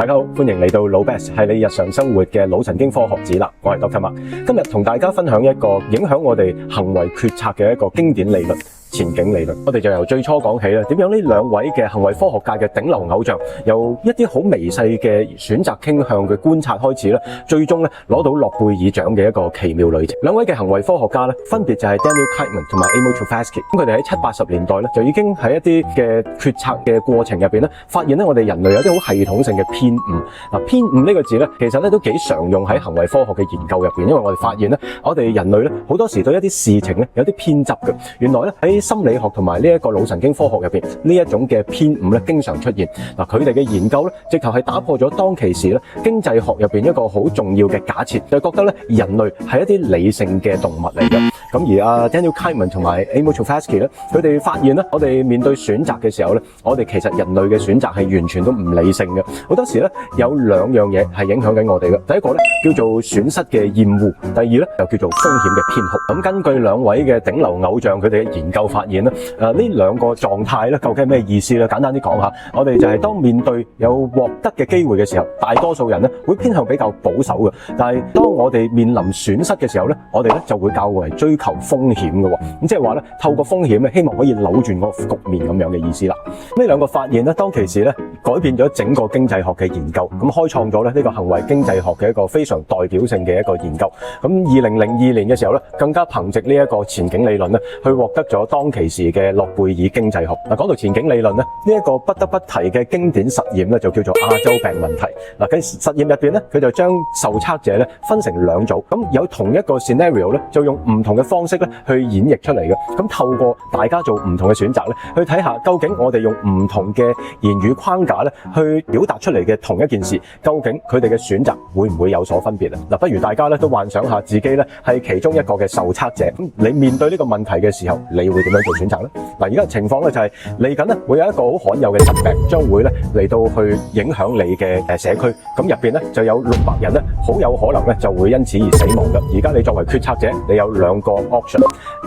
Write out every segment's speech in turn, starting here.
大家好，歡迎嚟到腦 Best， 係你日常生活嘅腦神經科學指南。我係 Dr. Mark， 今日同大家分享一個影響我哋行為決策嘅一個經典理論。前景理論，我哋就由最初講起啦。點樣呢兩位嘅行為科學界嘅頂流偶像，由一啲好微細嘅選擇傾向嘅觀察開始咧，最終咧攞到諾貝爾獎嘅一個奇妙旅程。兩位嘅行為科學家咧，分別就係 Daniel Kahneman 同埋 Amos Tversky。咁佢哋喺70、80年代咧，就已經喺一啲嘅決策嘅過程入邊咧，發現咧我哋人類有啲好系統性嘅偏誤。嗱，偏誤呢個字咧，其實咧都幾常用喺行為科學嘅研究入邊，因為我哋發現咧，我哋人類咧好多時對一啲事情咧有啲偏執嘅。原來咧喺心理學同埋呢一個腦神經科學入邊，呢一種嘅偏誤咧，經常出現。嗱，佢哋嘅研究咧，直頭係打破咗當其時咧經濟學入邊一個好重要嘅假設，就覺得咧人類係一啲理性嘅動物嚟嘅。咁而Daniel Kahneman 同埋 Amos Tversky 咧，佢哋發現咧，我哋面對選擇嘅時候咧，我哋其實人類嘅選擇係完全都唔理性嘅。好多時咧有兩樣嘢係影響緊我哋嘅，第一個咧叫做損失嘅厭惡，第二咧就叫做風險嘅偏好。咁根據兩位嘅頂流偶像佢哋嘅研究發現咧，呢兩個狀態咧究竟係咩意思咧？簡單啲講下，我哋就係當面對有獲得嘅機會嘅時候，大多數人咧會偏向比較保守嘅，但係當我哋面臨損失嘅時候咧，我哋咧就會較為追求風險嘅。咁即係話咧，透過風險咧，希望可以扭轉嗰個局面咁樣嘅意思啦。呢兩個發現咧，當其時咧改變咗整個經濟學嘅研究，咁開創咗咧呢個行為經濟學嘅一個非常代表性嘅一個研究。咁2002年嘅時候咧，更加憑藉呢一個前景理論咧，去獲得咗當其時嘅諾貝爾經濟學。嗱，講到前景理論咧，呢一個不得不提嘅經典實驗咧，就叫做亞洲病問題。嗱，喺實驗入邊咧，佢就將受測者咧分成兩組，咁有同一個 scenario 咧，就用唔同嘅方式咧去演繹出嚟嘅。咁透過大家做唔同嘅選擇咧，去睇下究竟我哋用唔同嘅言語框架咧去表達出嚟嘅同一件事，究竟佢哋嘅選擇會唔會有所分別啊？嗱，不如大家咧都幻想下自己咧係其中一個嘅受測者，咁你面對呢個問題嘅時候，你會點樣做選擇咧？嗱，而家嘅情況咧就係嚟緊咧會有一個好罕有嘅疾病將會咧嚟到去影響你嘅社區，咁入邊咧就有600人咧好有可能咧就會因此而死亡嘅。而家你作為決策者，你有兩個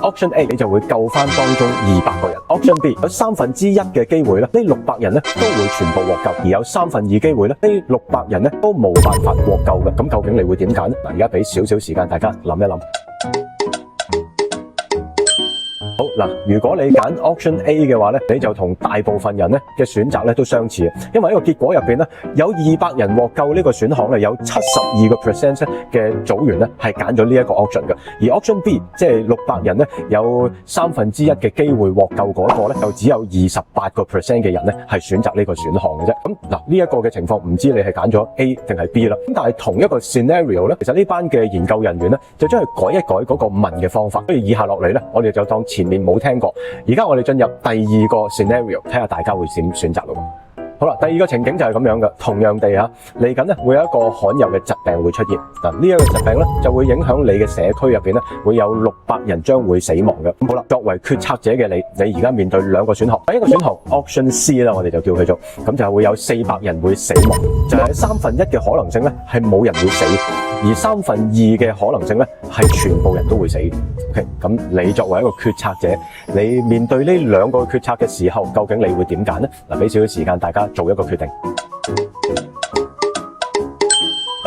option A 你就會救翻當中200個人 ，option B 有1/3嘅機會咧，呢600人咧都會全部獲救，而有2/3機會咧，呢600人咧都冇辦法獲救嘅。咁究竟你會點揀咧？嗱，而家俾少少時間大家諗一諗。好嗱，如果你揀 option A 嘅話咧，你就同大部分人咧嘅選擇咧都相似嘅，因為喺個結果入邊咧，有200人獲救呢個選項咧，有72% 嘅組員咧係揀咗呢一個 option 嘅，而 option B 即係600人咧有1/3嘅機會獲救嗰個咧，就只有28% 嘅人咧係選擇呢個選項嘅啫。咁嗱，呢一個嘅情況唔知你係揀咗 A 定係 B 啦。咁但係同一個 scenario 咧，其實呢班嘅研究人員咧就將佢改一改嗰個問嘅方法。所以以下落嚟咧，我哋就當前面冇聽過，而家我哋進入第二個 scenario， 睇下大家會點選擇咯。好啦，第二個情景就係咁樣嘅，同樣地嚟緊咧會有一個罕有嘅疾病會出現。嗱，呢一個疾病咧就會影響你嘅社區入邊咧，會有600人將會死亡嘅。咁好啦，作為決策者嘅你而家面對兩個選項，第一個選項 option C 啦，我哋就叫佢做，咁就係會有400人會死亡，就係1/3嘅可能性咧係冇人會死，而2/3嘅可能性咧係全部人都會死。OK， 咁你作為一個決策者，你面對呢兩個決策嘅時候，究竟你會點揀呢？嗱，俾少少時間大家做一個決定。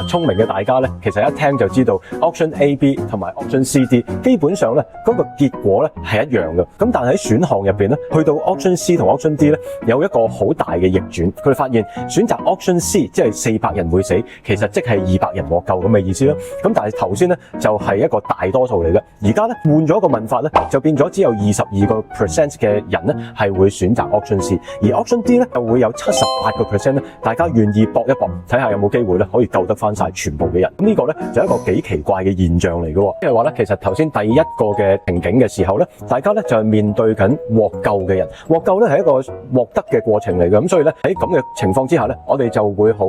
聰明嘅大家咧，其實一聽就知道 option A、B 同埋 option C、D 基本上咧嗰個結果咧係一樣嘅。咁但係喺選項入邊咧，去到 option C 同 option D 咧有一個好大嘅逆轉。佢哋發現選擇 option C 即係400人會死，其實即係200人獲救咁嘅意思啦。咁但係頭先咧就係一個大多數嚟嘅，而家咧換咗個問法咧，就變咗只有22% 嘅人咧係會選擇 option C， 而 option D 咧就會有78% 咧，大家願意搏一搏，睇下有冇機會咧可以救得翻晒全部嘅人。咁呢個咧就係一個幾奇怪嘅現象嚟嘅，即係話咧，其實頭先第一個嘅情景嘅時候咧，大家咧就係面對緊獲救嘅人，獲救咧係一個獲得嘅過程嚟嘅。咁所以咧喺咁嘅情況之下咧，我哋就會好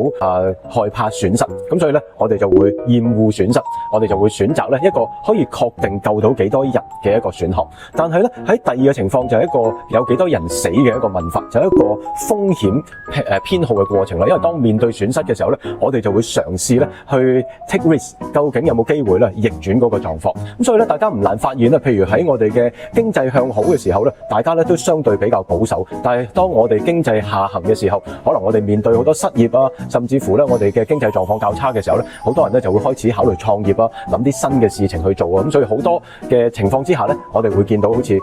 害怕損失，咁所以咧我哋就會厭惡損失，我哋就會選擇咧一個可以確定救到幾多人嘅一個選項。但係咧喺第二個情況就係一個有幾多人死嘅一個問法，就係一個風險偏好嘅過程啦。因為當面對損失嘅時候咧，我哋就會嘗試咧去 take risk， 究竟有冇機會咧逆轉嗰個狀況？咁所以咧，大家唔難發現啦，譬如喺我哋嘅經濟向好嘅時候咧，大家咧都相對比較保守。但係當我哋經濟下行嘅時候，可能我哋面對好多失業啊，甚至乎咧我哋嘅經濟狀況較差嘅時候咧，好多人咧就會開始考慮創業啊，諗啲新嘅事情去做啊。咁所以好多嘅情況之下咧，我哋會見到好似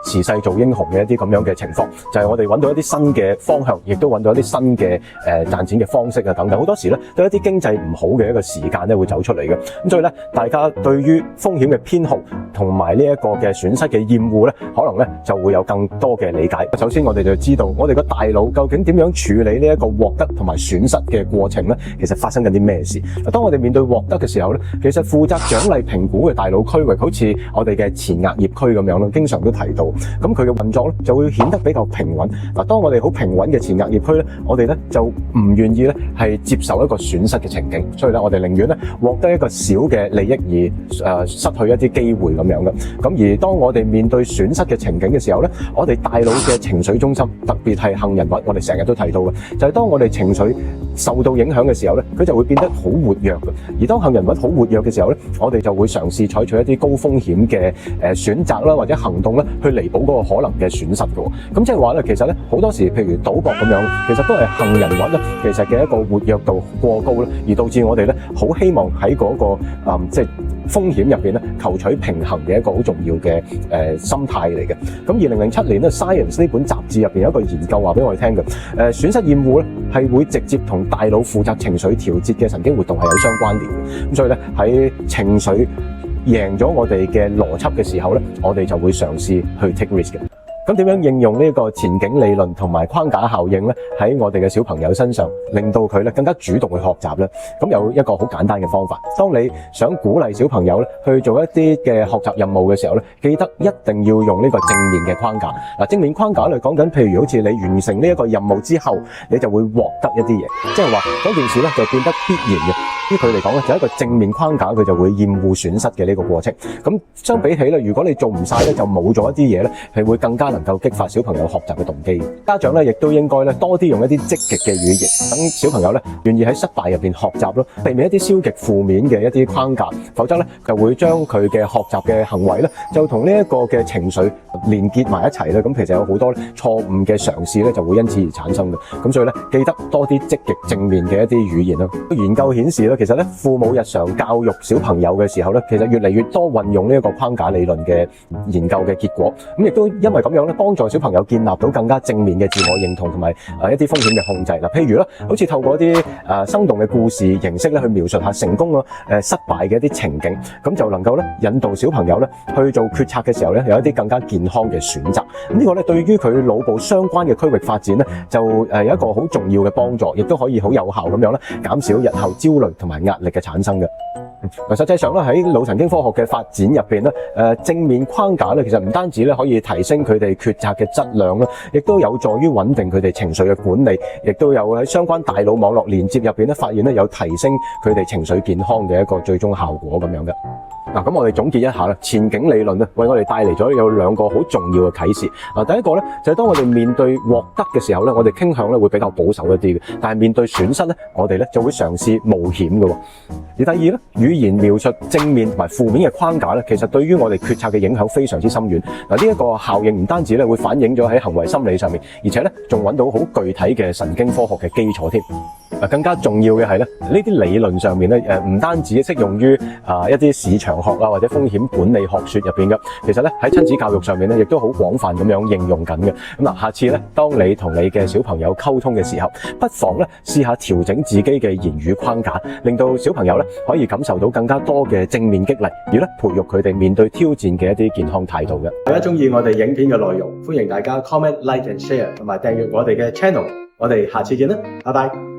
時勢造英雄嘅一啲咁樣嘅情況，就係我哋揾到一啲新嘅方向，亦都揾到一啲新嘅賺錢嘅方式啊等等。好多時咧都有一啲經濟唔好嘅一個時間咧會走出嚟嘅。咁所以咧，大家對於風險嘅偏好同埋呢一個嘅損失嘅厭惡咧，可能咧就會有更多嘅理解。首先我哋就知道我哋個大腦究竟點樣處理呢一個獲得同埋損失嘅過程咧，其實發生緊啲咩事。當我哋面對獲得嘅時候咧，其實負責獎勵評估嘅大腦區域，好似我哋嘅前額葉區咁樣咯，經常都提到。咁佢嘅運作咧就會顯得比較平穩。當我哋好平穩嘅前額葉區咧，我哋咧就唔願意咧係接受一個損失嘅情景，所以咧我哋寧願咧獲得一個小嘅利益而失去一啲機會咁樣嘅。咁而當我哋面對損失嘅情景嘅時候咧，我哋大腦嘅情緒中心，特別係杏仁核，我哋成日都提到嘅，就係當我哋情緒受到影響嘅時候咧，佢就會變得好活躍嘅。而當杏仁核好活躍嘅時候咧，我哋就會嘗試採取一啲高風險嘅選擇啦，或者行動咧，去彌補嗰個可能嘅損失嘅。咁即係話咧，其實咧好多時，譬如賭博咁樣，其實都係杏仁核咧，其實嘅一個活躍度過高咧，而導致我哋咧好希望喺嗰個即係風險入邊咧求取平衡嘅一個好重要嘅心態嚟嘅。咁2007年咧 Science 呢本雜誌入邊有一個研究話俾我哋聽嘅，損失厭惡咧係會直接同大腦負責情緒調節嘅神經活動係有相關聯嘅。咁所以咧喺情緒贏咗我哋嘅邏輯嘅時候咧，我哋就會嘗試去 take risk 嘅。咁點樣應用呢個前景理論同埋框架效應咧喺我哋嘅小朋友身上，令到佢咧更加主動去學習咧？咁有一個好簡單嘅方法，當你想鼓勵小朋友咧去做一啲嘅學習任務嘅時候咧，記得一定要用呢個正面嘅框架。嗱，正面框架嚟講緊，譬如好似你完成呢一個任務之後，你就會獲得一啲嘢，即係話嗰件事咧就變得必然嘅。於佢嚟講咧，就係一個正面框架，佢就會厭惡損失嘅呢個過程。咁相比起咧，如果你做唔晒咧，就冇咗一啲嘢咧，係會更加能夠激發小朋友學習嘅動機。家長咧亦都應該咧多啲用一啲積極嘅語言，等小朋友咧願意喺失敗入邊學習咯，避免一啲消極負面嘅一啲框架，否則咧就會將佢嘅學習嘅行為咧就同呢一個嘅情緒連結埋一齊咧。咁其實有好多錯誤嘅嘗試咧就會因此而產生嘅。咁所以咧記得多啲積極正面嘅一啲語言啦。研究顯示咧，其實咧父母日常教育小朋友嘅時候咧，其實越嚟越多運用呢一個框架理論嘅研究嘅結果。咁亦都因為咁樣咧，幫助小朋友建立到更加正面嘅自我認同同埋一啲風險嘅控制。嗱，譬如咧，好似透過啲生動嘅故事形式咧去描述下成功啊失敗嘅一啲情景，咁就能夠咧引導小朋友咧去做決策嘅時候咧有一啲更加健康嘅選擇。咁呢個咧對於佢腦部相關嘅區域發展咧就有一個好重要嘅幫助，亦都可以好有效咁樣咧減少日後焦慮同埋壓力嘅產生嘅。實際上咧喺腦神經科學嘅發展入邊咧，正面框架咧其實唔單止咧可以提升佢哋決策嘅質量啦，亦都有助於穩定佢哋情緒嘅管理，亦都有喺相關大腦網絡連接入邊咧發現咧有提升佢哋情緒健康嘅一個最終效果咁樣嘅。嗱，咁我哋總結一下啦，前景理論咧為我哋帶嚟咗有兩個好重要嘅啟示。第一個咧就係當我哋面對獲得嘅時候咧，我哋傾向咧會比較保守一啲嘅，但係面對損失咧，我哋咧就會嘗試冒險嘅。而第二咧，語言描述正面同埋負面嘅框架咧，其實對於我哋決策嘅影響非常之深遠。嗱，呢一個效應唔單止咧會反映咗喺行為心理上面，而且咧仲揾到好具體嘅神經科學嘅基礎添。更加重要嘅係咧，呢啲理論上面咧唔單止適用於一啲市場學啊或者風險管理學說入邊嘅，其實咧喺親子教育上面咧亦都好廣泛咁樣應用緊嘅。咁嗱，下次咧當你同你嘅小朋友溝通嘅時候，不妨咧試下調整自己嘅言語框架，令到小朋友咧可以感受到更加多嘅正面激勵，而咧培育佢哋面對挑戰嘅一啲健康態度嘅。大家中意我哋影片嘅內容，歡迎大家 comment、like and share， 同埋訂閱我哋嘅 channel。我哋下次見啦，拜拜。